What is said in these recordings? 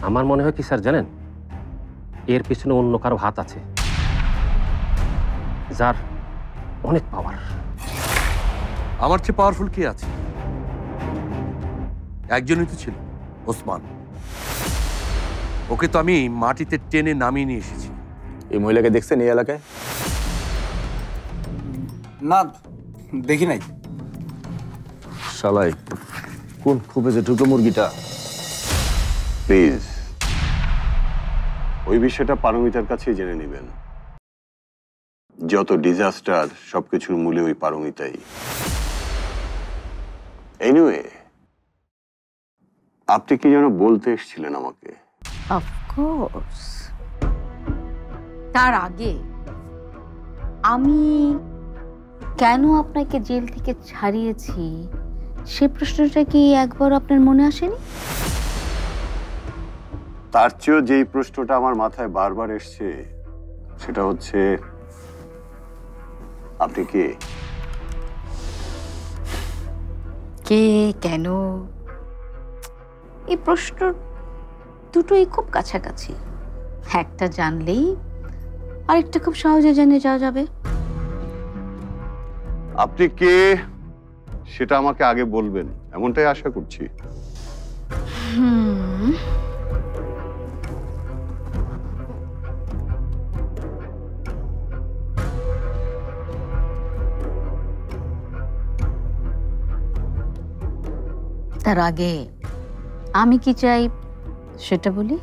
আমার মনে হয় কি স্যার জানেন, এর পিছনে অন্য কারো হাত আছে, যার অনেক পাওয়ার। আমার চেয়ে পাওয়ারফুল কে আছে? একজনই তো ছিল, ওসমান। ওকে তো আমি মাটিতে টেনে নামিয়ে নিয়ে এসেছি। এই মহিলাকে দেখছেন এই এলাকায়? না, দেখি নাই। শালাই কোন খুপে যে ঢুকলো মুরগিটা। প্লিজ ওই বিষয়টা পারমিতার কাছেই জেনে নেবেন। যত ডিজাস্টার সবকিছুর মূলে ওই পারমিতাই। এনিওয়ে, আপনি কি যেন বলতে এসেছিলেন আমাকে? অফকোর্স, তার আগে আমি কেন আপনাকে জেল থেকে ছাড়িয়েছি সে প্রশ্নটা কি একবার আপনার মনে আসেনি? তার চেয়েও যেই প্রশ্নটা আমার মাথায় বারবার এসছে সেটা হচ্ছে, আপনি কে? কে, কেন, এই প্রশ্ন দুটোই খুব কাছাকাছি। একটা জানলেই আরেকটা খুব সহজে জেনে যাওয়া যাবে। আপনি কে সেটা আমাকে আগে বলবেন, এমনটাই আশা করছি। তার আগে আমি কি চাই সেটা বলি।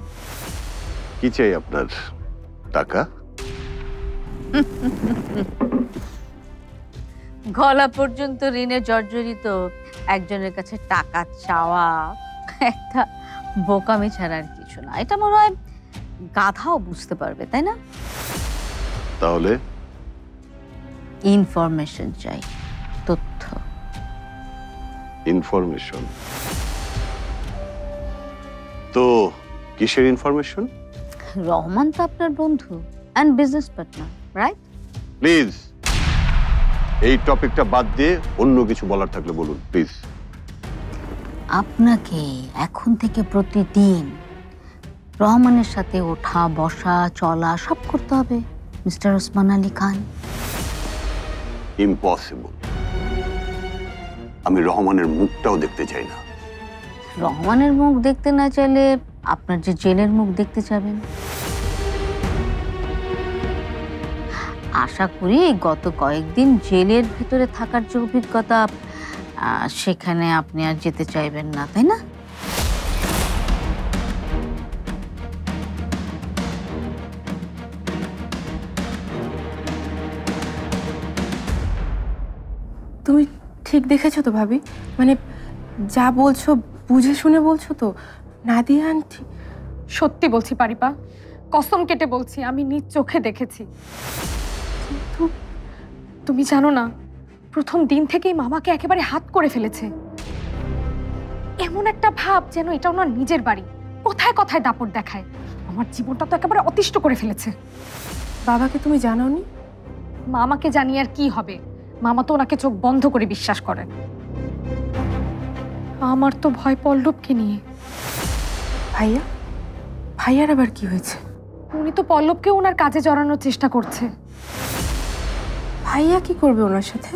কি চাই আপনার? টাকা? গলা পর্যন্ত ঋণে জর্জরিত একজনের কাছে টাকা চাওয়া একটা বোকামি ছাড়া আর কিছু না। এটা মনে হয় গাধাও বুঝতে পারবে, তাই না? তাহলে ইনফরমেশন চাই, তথ্য। ইনফরমেশন? তো কিসের ইনফরমেশন? রহমান তো আপনার বন্ধু and business partner, right? Please এই টপিকটা বাদ দিয়ে অন্য কিছু বলার থাকলে বলুন প্লিজ। আপনাকে এখন থেকে প্রতিদিন রহমানের সাথে ওঠা বসা চলা সব করতে হবে, মিস্টার ওসমান আলী খান। ইম্পসিবল। আমি রহমানের মুখটাও দেখতে চাই না। রহমানের মুখ দেখতে না চাইলে আপনার যে জেলের মুখ দেখতে চাবেন। আশা করি গত কয়েকদিন জেলের ভেতরে থাকার যে অভিজ্ঞতা, সেখানে আপনি আর যেতে চাইবেন না, তাই না? তুমি ঠিক দেখেছো তো ভাবি? মানে যা বলছো বুঝে শুনে বলছো তো? নাদিয়া আন্টি সত্যি বলছি পারিপা, কসম কেটে বলছি, আমি নিজ চোখে দেখেছি। কিন্তু তুমি জানো না, প্রথম দিন থেকেই মামাকে একেবারে হাত করে ফেলেছে। এমন একটা ভাব যেন এটা ওনার নিজের বাড়ি, কোথায় কোথায় দাপট দেখায়। আমার জীবনটা তো একেবারে অতিষ্ঠ করে ফেলেছে। বাবাকে তুমি জানাওনি? মামাকে জানিয়ে আর কি হবে? মামা তো ওনাকে চোখ বন্ধ করে বিশ্বাস করে। আমার তো ভয় পল্লবকে নিয়ে। ভাইয়া? ভাইয়ার আবার কি হয়েছে? উনি তো পল্লবকে ওনার কাজে জড়ানোর চেষ্টা করছে। ভাইয়া কি করবে ওনার সাথে?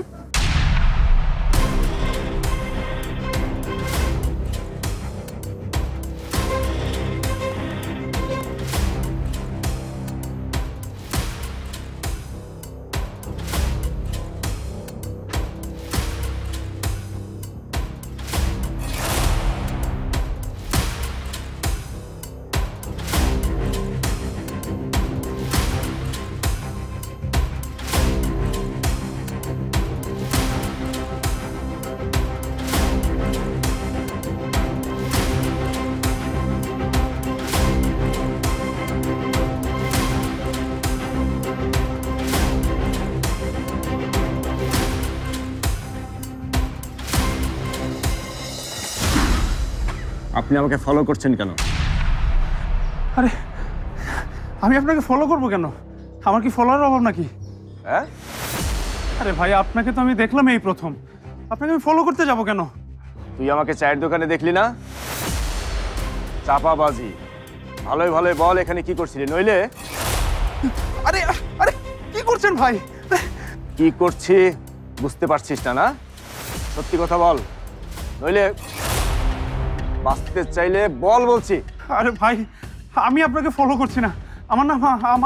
আপনি আমাকে ফলো করছেন কেন? আরে আমি আপনাকে ফলো করবো কেন? আমার কি ফলোয়ার অভাব নাকি? হ্যাঁ? আরে ভাই, আপনাকে তো আমি দেখলাম এই প্রথম, আপনাকে আমি ফলো করতে যাব কেন? তুই আমাকে চায়ের দোকানে দেখলি না? চাপাবাজি, ভালোই ভালোই বল এখানে কি করছিলি, নইলে আরে আরে কি করছেন ভাই? কি করছি বুঝতে পারছিস না? না সত্যি কথা বল, নইলে বাঁচতে চাইলে বল বলছি। আরে ভাই, আমি আপনাকে ফলো করছি না। আমার না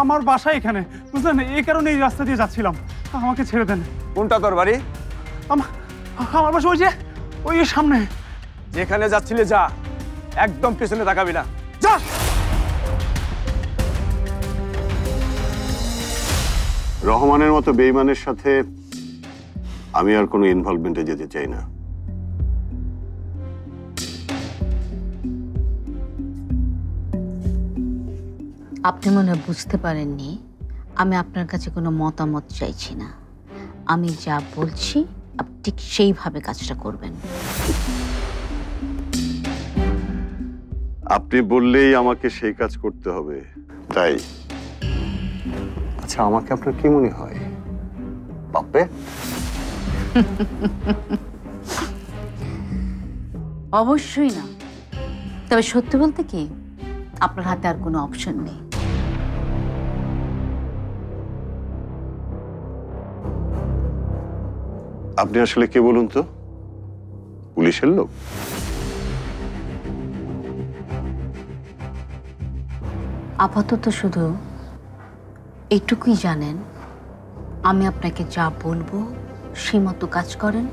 আমার বাসা এখানে, বুঝলেন? এই কারণে এই রাস্তা দিয়ে যাচ্ছিলাম। আমাকে ছেড়ে দেন। কোনটা তোর বাড়ি? আমার বাসা ওই যে ওই সামনে। যেখানে যাচ্ছিলে যা, একদম পিছনে তাকাবি না, যা। রহমানের মতো বেঈমানের সাথে আমি আর কোনো ইনভলভমেন্টে যেতে চাই না। আপনি মনে হয় বুঝতে পারেননি, আমি আপনার কাছে কোনো মতামত চাইছি না। আমি যা বলছি আপনি ঠিক সেইভাবে কাজটা করবেন। আপনি বললেই আমাকে সেই কাজ করতে হবে, তাই? আচ্ছা, আমাকে আপনার কি মনে হয়, পাপ্পে? অবশ্যই না। তবে সত্যি বলতে কি, আপনার হাতে আর কোনো অপশন নেই। আপনি আসলে কে বলুন তো? পুলিশের লোক? আপাতত শুধু এইটুকুই জানেন, আমি আপনাকে যা বলবো সেই মতো কাজ করেন,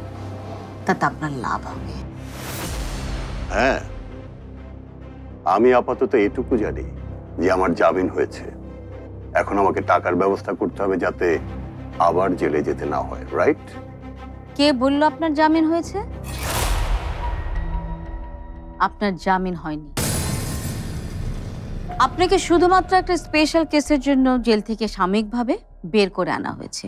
তাতে আপনার লাভ হবে। হ্যাঁ, আমি আপাতত এটুকু জানি যে আমার জামিন হয়েছে। এখন আমাকে টাকার ব্যবস্থা করতে হবে যাতে আবার জেলে যেতে না হয়, রাইট? কে বলল আপনার জামিন হয়েছে? আপনার জামিন হয়নি। আপনাকে শুধুমাত্র একটা স্পেশাল কেসের জন্য জেল থেকে সাময়িকভাবে বের করে আনা হয়েছে।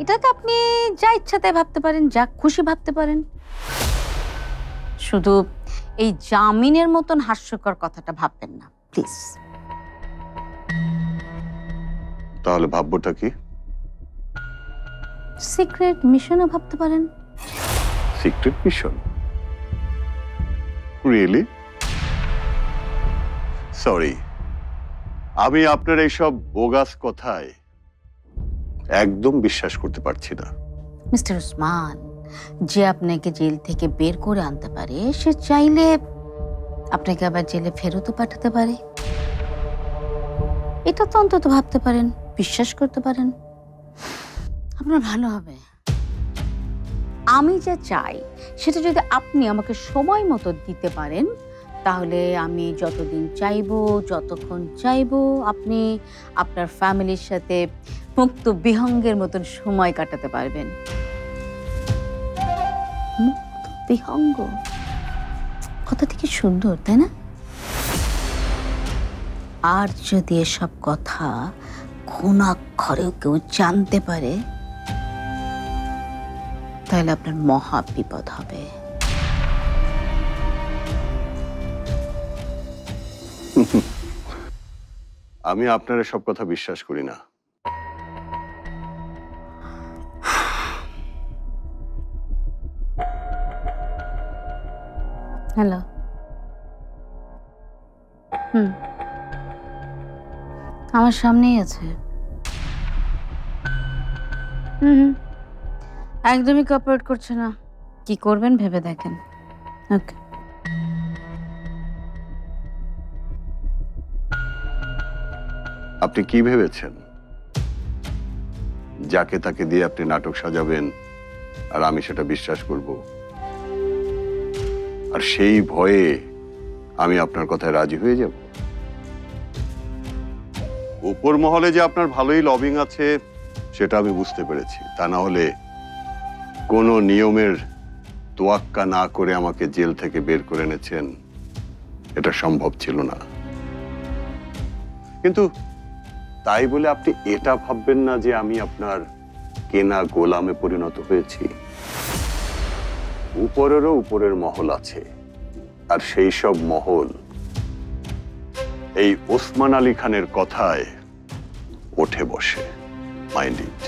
এটাকে আপনি যা ইচ্ছা তাই ভাবতে পারেন, যা খুশি ভাবতে পারেন। শুধু এই জামিনের মতন হাস্যকর কথাটা ভাববেন না প্লিজ। তাহলে ভাববোটা কি? সিক্রেট মিশনও ভাবতে পারেন। Secret mission? রিয়েলি? সরি, আমি আপনার এইসব বোগাস কথায় একদম বিশ্বাস করতে পারছি না। মিস্টার ওসমান, যে আপনাকে জেল থেকে বের করে আনতে পারে, সে চাইলে আপনাকে আবার জেলে ফেরতও পাঠাতে পারে। এটা তো অন্তত ভাবতে পারেন, বিশ্বাস করতে পারেন, আপনার ভালো হবে। আমি যা চাই সেটা যদি আপনি আমাকে সময় মতো দিতে পারেন, তাহলে আমি যতদিন চাইবো, যতক্ষণ চাইবো, আপনি আপনার ফ্যামিলির সাথে মুক্ত বিহঙ্গের মতন সময় কাটাতে পারবেন। মুক্ত বিহঙ্গ কথাটা কি সুন্দর, তাই না? আর যদি এসব কথা ঘুণাক্ষরেও কেউ জানতে পারে, তাহলে আপনার মহা বিপদ হবে। আমি আপনার সব কথা বিশ্বাস করি না। হ্যালো। আমার সামনেই আছে। একদমই কোঅপারেট করছে না। কি করবেন ভেবে দেখেন। ওকে। আপনি কি ভেবেছেন? যাকে তাকে দিয়ে আপনি নাটক সাজাবেন আর আমি সেটা বিশ্বাস করব? আর সেই ভয়ে আমি আপনার কথায় রাজি হয়ে যাব? উপর মহলে যে আপনার ভালোই লবিং আছে সেটা আমি বুঝতে পেরেছি। তা না হলে কোনো নিয়মের তোয়াক্কা না করে আমাকে জেল থেকে বের করে এনেছেন, এটা সম্ভব ছিল না। কিন্তু তাই বলে আপনি এটা ভাববেন না যে আমি আপনার কেনা গোলামে পরিণত হয়েছি। উপরেরও উপরের মহল আছে, আর সেই সব মহল এই ওসমান আলী খানের কথায় ওঠে বসে। Mind it.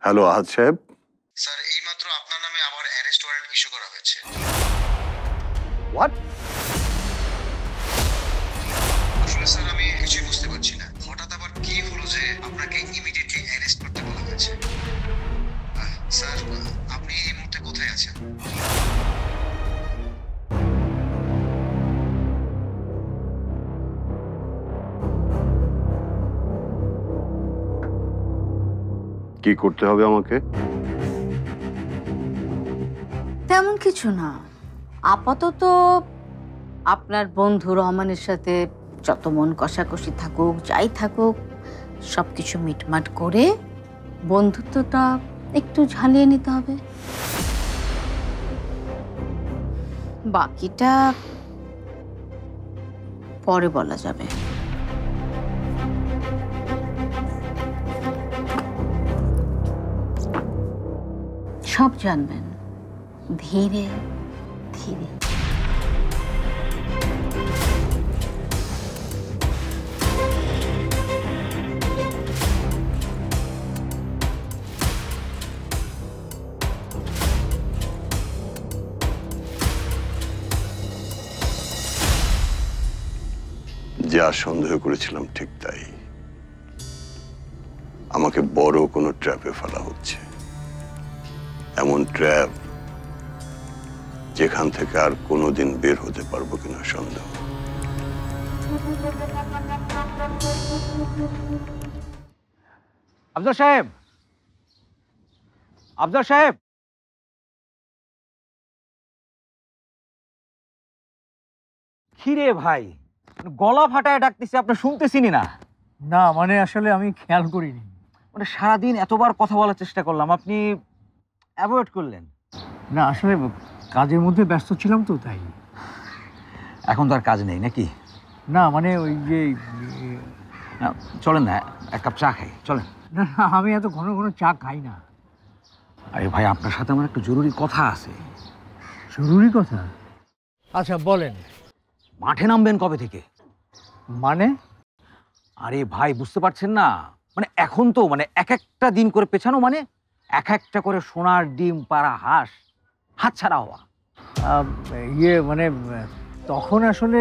হ্যালো আহাদ সাহেব। স্যার এইমাত্র আপনার নামে আবার অ্যারেস্ট ওয়ারেন্ট ইস্যু করা হয়েছে। হোয়াট? আসলে স্যার আমি কিছুই বুঝতে পারছি না, হঠাৎ আবার কি হলো যে আপনাকে ইমিডিয়েটলি অ্যারেস্ট করতে বলা হয়েছে। স্যার আপনি এই মুহূর্তে কোথায় আছেন? কি করতে হবে আমাকে? তেমন কিছু না, আপাতত আপনার বন্ধু রহমানের সাথে যত মন কষাকষি থাকুক, যাই থাকুক, সব কিছু মিটমাট করে বন্ধুত্বটা একটু ঝালিয়ে নিতে হবে। বাকিটা পরে বলা যাবে। সব জানবেন ধীরে ধীরে। যা সন্দেহ করেছিলাম ঠিক তাই, আমাকে বড় কোনো ট্র্যাপে ফেলা হচ্ছে। এমন ট্র্যাপ যেখান থেকে আর কোনোদিন বের হতে পারবো কিনা সন্দেহ। আফজাল সাহেব, আফজাল সাহেব, খিরে ভাই, গলা ফাটায় ডাকতেছি, আপনি শুনতেছিনি না? না মানে আসলে আমি খেয়াল করিনি। মানে সারাদিন এতবার কথা বলার চেষ্টা করলাম, আপনি অ্যাভয়েড করলেন। না আসলে কাজের মধ্যে ব্যস্ত ছিলাম তো তাই। এখন তো আর কাজ নেই নাকি? না মানে ওই যে না, চলেন না এক কাপ চা খাই, চলেন। না না, আমি এত ঘন ঘন চা খাই না। আরে ভাই, আপনার সাথে আমার একটা জরুরি কথা আছে। জরুরি কথা? আচ্ছা বলেন। মাঠে নামবেন কবে থেকে? মানে? আরে ভাই, বুঝতে পারছেন না? মানে এখন তো মানে এক একটা দিন করে পেছানো, মানে এক একটা করে সোনার ডিম পাড়া হাঁস হাতছাড়া হওয়া। ইয়ে মানে তখন আসলে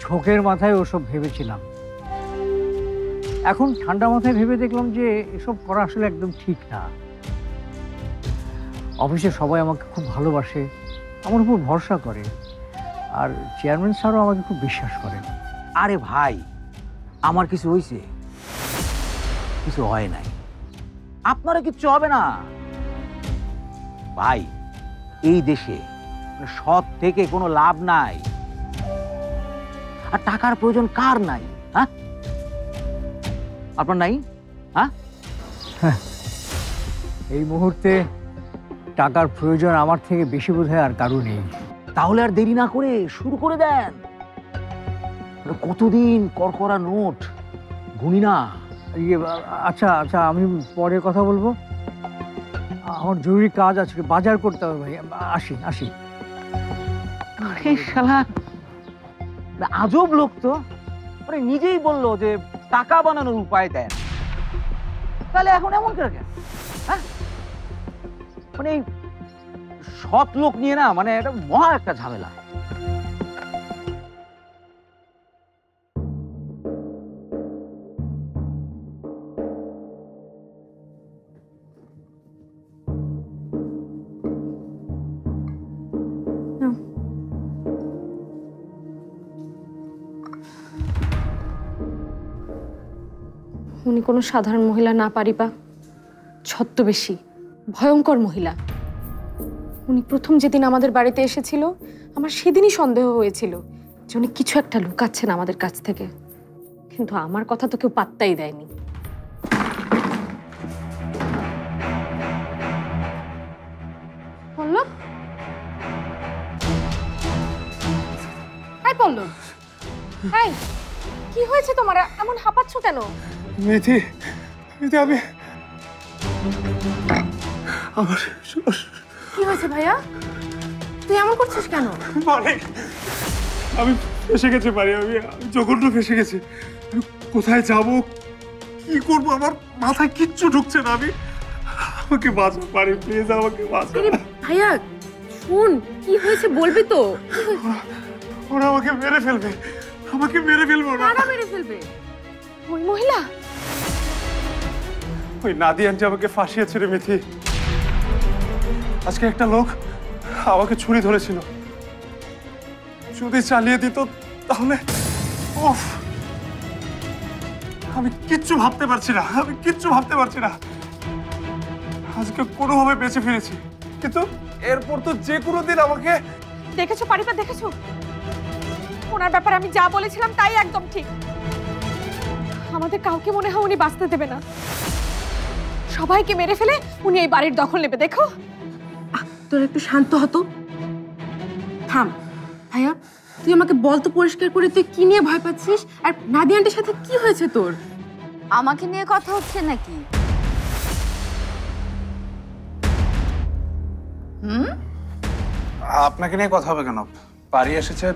ঝোঁকের মাথায় ওসব ভেবেছিলাম। এখন ঠান্ডা মাথায় ভেবে দেখলাম যে এসব করা আসলে একদম ঠিক না। অফিসে সবাই আমাকে খুব ভালোবাসে, আমার উপর ভরসা করে, আর চেয়ারম্যান স্যারও আমাকে খুব বিশ্বাস করেন। আরে ভাই, আমার কিছু হয়েছে? কিছু হয় নাই, আপনারও কিচ্ছু হবে না ভাই। এই দেশে সৎ থেকে কোনো লাভ নাই, আর টাকার প্রয়োজন কার নাই? হ্যাঁ, আপনার নাই? হ্যাঁ, এই মুহূর্তে টাকার প্রয়োজন আমার থেকে বেশি বোধহয় আর কারো নেই। তাহলে আর দেরি না করে শুরু করে দেন। কতদিন করকরা নোট গুনি না। ইয়ে আচ্ছা আচ্ছা, আমি পরে কথা বলবো, আমার জরুরি কাজ আছে, বাজার করতে হবে ভাই। আসি আসি। শালা আজব লোক তো, মানে নিজেই বললো যে টাকা বানানোর উপায় দেন, তাহলে এখন এমন করে কেন? হ্যাঁ, মানে সৎ লোক নিয়ে না, মানে এটা মহা একটা ঝামেলা। উনি কোনো সাধারণ মহিলা না পারিবা, ছদ্মবেশী ভয়ঙ্কর মহিলা। উনি প্রথম যেদিন আমাদের বাড়িতে এসেছিল, আমার সেদিনই সন্দেহ হয়েছিল যে উনি কিছু একটা লুকাচ্ছেন আমাদের কাছ থেকে, কিন্তু আমার কথা তো কেউ পাত্তাই দেয়নি। পল্লব, পল্লব, কি হয়েছে তোমার? এমন হাঁপাচ্ছ কেন? মেথি, মেথি, আমি আমার কি হয়েছে ভাইয়া? তুই এমন করছিস কেন? মালিক, আমি ফেসে গেছি বাড়ি, আমি জঘন্য ফেসে গেছি। আমি কোথায় যাব, কি করব, আমার মাথায় কিচ্ছু ঢুকছে না। আমাকে বাঁচা পারি, প্লিজ আমাকে বাঁচা। আরে ভাইয়া শোন, কি হয়েছে বলবি তো? ওরা আমাকে মেরে ফেলবে, আমাকে মেরে ফেলবে ওরা। কারা মেরে ফেলবে? ওই মহিলা? ওই নাদিয়া আন্টি আমাকে ফাঁসিয়েছে রে মিথি। আজকে একটা লোক আমাকে ছুরি ধরেছিল, যদি চালিয়ে দিত তাহলে উফ, আমি কিচ্ছু ভাবতে পারছি না, আমি কিচ্ছু ভাবতে পারছি না। আজকে কোনোভাবে বেঁচে ফিরেছি, কিন্তু এরপর তো যে কোনো দিন আমাকে। দেখেছো পারিপা, দেখেছো? ওনার ব্যাপারে আমি যা বলেছিলাম তাই একদম ঠিক। আমাদের কাউকে মনে হয় উনি বাঁচতে দেবে না, সবাইকে মেরে ফেলে উনি এই বাড়ির দখল নেবে। দেখো, তোর একটু শান্ত হতো। থাম ভাইয়া, তুই আমাকে বল তো পরিষ্কার করে, তুই কি নিয়ে ভয় পাচ্ছিস? আর নাদিয়া আন্টির সাথে কি হয়েছে তোর? আমাকে নিয়ে কথা হচ্ছে নাকি? আপনাকে নিয়ে কথা হবে কেন? পারি এসেছে,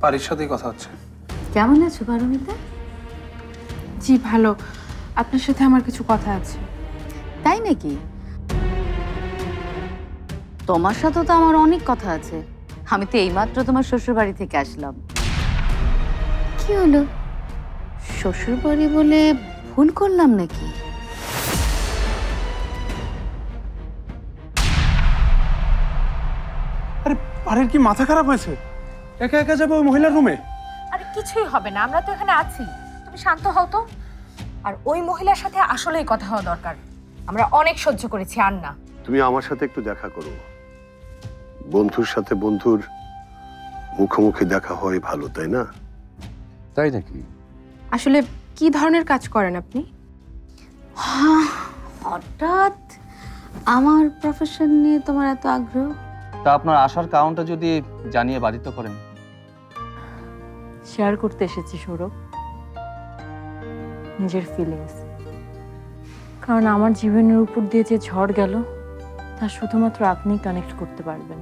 পারির সাথেই কথা হচ্ছে। কেমন আছো পারমিতা? জি ভালো, আপনার সাথে আমার কিছু কথা আছে। তাই নাকি? তোমার সাথে তো আমার অনেক কথা আছে। আমি তো এইমাত্র তোমার শ্বশুর বাড়ি থেকে আসলাম। কি হলো, শ্বশুর বাড়ি বলে ভুল করলাম নাকি? আরে পারির কি মাথা খারাপ হয়েছে? একা একা যাবে ওই মহিলার রুমে? আরে কিছুই হবে না, আমরা তো এখানে আছি। তুমি শান্ত হও তো। আর ওই মহিলার সাথে আসলেই কথা হওয়া দরকার। আমরা অনেক সহ্য করেছি, আর না। তুমি আমার সাথে একটু দেখা করো। বন্ধুর সাথে বন্ধুর মুখোমুখি দেখা হয় ভালো, তাই না? তাই নাকি? আসলে কি ধরনের কাজ করেন আপনি? হঠাৎ আমার প্রফেশন নিয়ে তোমার এত আগ্রহ? তা আপনার আসার কারণটা যদি জানিয়ে বাধিত করেন। শেয়ার করতে এসেছি সৌরভ, নিজের ফিলিংস। কারণ আমার জীবনের উপর দিয়ে যে ঝড় গেল তা শুধুমাত্র আপনিই কানেক্ট করতে পারবেন।